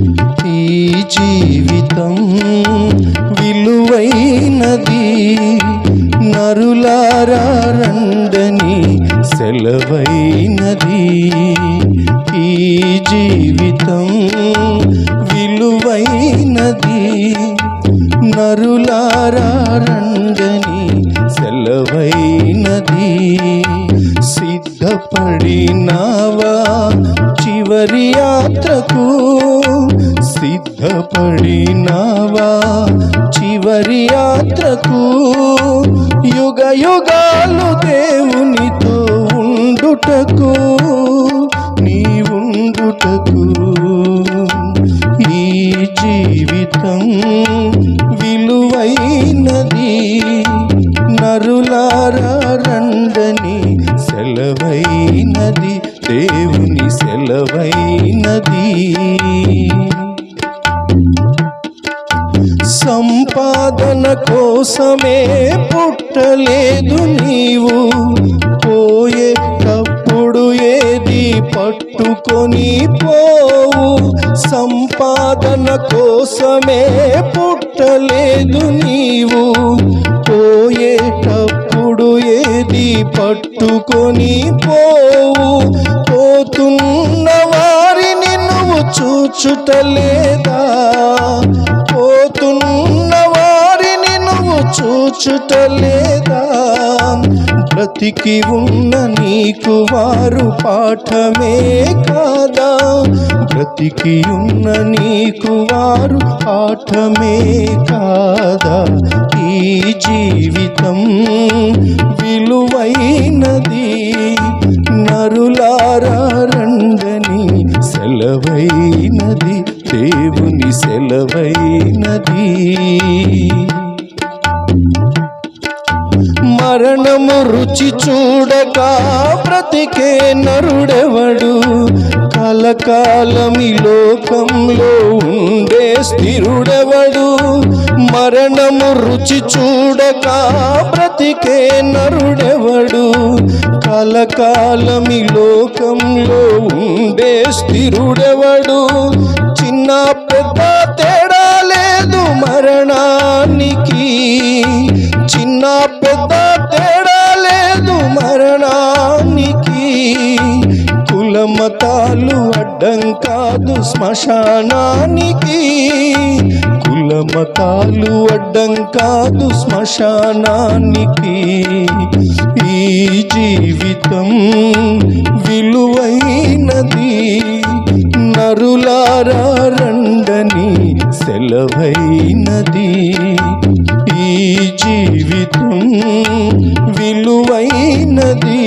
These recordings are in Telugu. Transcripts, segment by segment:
ఈ జీవితం విలువైనది, నరులారా రండని సెలవైనది. ఈ జీవితం విలువైనది, నరులారా రండని సెలవైనది. సిద్ధపడినావా చివరి యాత్రకు, సిద్ధపడినావా చివరి యాత్రకు, యుగ యుగాలు దేవునితో ఉండుటకు, నీ ఉండుటకు. ఈ జీవితం విలువైనది, నరులారా రండని సెలవైనది, దేవుని సెలవైనది. సంపాదన కోసమే పుట్టలేదు నీవు, పోయేటప్పుడు ఏది పట్టుకొని పోవు. సంపాదన కోసమే పుట్టలేదు నీవు, పోయేటప్పుడు ఏది పట్టుకొని పోవు. పోతున్న వారిని నువ్వు చూచుటలేదా, పోతున్న వారిని నువ్వు చూచుటలేదా. బ్రతికి ఉన్న నీకు వారు పాఠమే కాదా, బ్రతికి ఉన్న నీకు వారు పాఠమే కాదా. ఈ జీవితం విలువైనది, నరులారా రండని సెలవైనది, దేవుని సెలవైనది. మరణము రుచి చూడక బ్రతికే నరుడెవడు, కలకాలమి లోకంలో ఉండే స్థిరుడెవడు. మరణము రుచి చూడక బ్రతికే నరుడెవడు, కలకాలమి లోకంలో ఉండే స్థిరుడెవడు. చిన్న పెద్ద తేడా లేదు మరణానికి, చిన్న పెద్ద తేడా లేదు మరణానికి. కులమతాలు అడ్డం కాదు శ్మశానానికి, కులమతాలు అడ్డం కాదు శ్మశానానికి. ఈ జీవితం విలువైనది, నరులారా రండని సెలవైనది. ఈ జీవితం విలువైనది,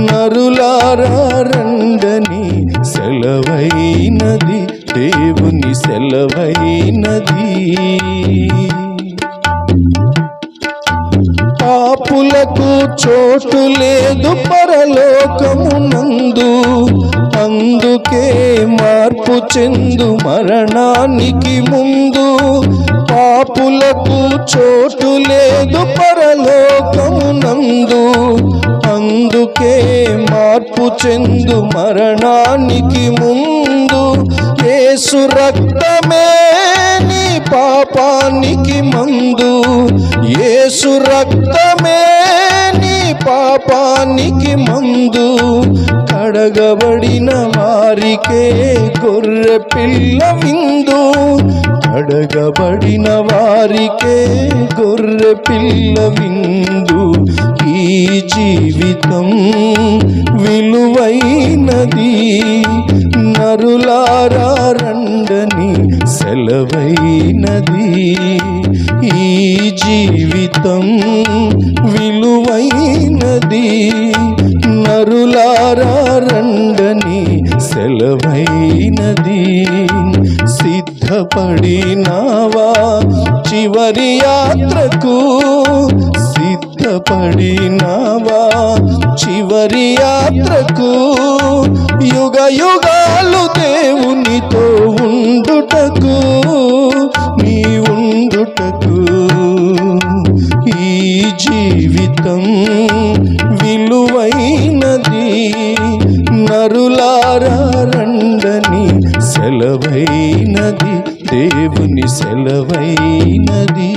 నరులారా రండని సెలవైనది, దేవుని సెలవైనది. పాపులకు చోటు లేదు పరలోకమునందు, అందుకే మార్పు చెందు మరణానికి ముందు. పాపులకు చోటు లేదు పరలోకమునందు, అందుకే మార్పు చెందు మరణానికి ముందు. యేసు రక్తమే నీ పాపానికి మందు, యేసు రక్తమే నీ పాపానికి మందు. కడగబడిన వారికే గొర్రె పిల్ల విందు, కడగబడిన వారికే గొర్రె పిల్ల విందు. ఈ జీవితం విలువైనది, నరులారా రండని సెలవైనది. ఈ జీవితం విలువైనది, నరులారా రండని సెలవైనది. సిద్ధపడినావా చివరి యాత్రకు, సిద్ధపడినావా చివరి యాత్రకు, యుగ యుగాలు దేవునితో ఉండుటకు, నీ ఉండుటకు. ఈ జీవితం విలువైనది, నరులారా రండని సెలవై సెలవైనది, దేవుని సెలవైనది.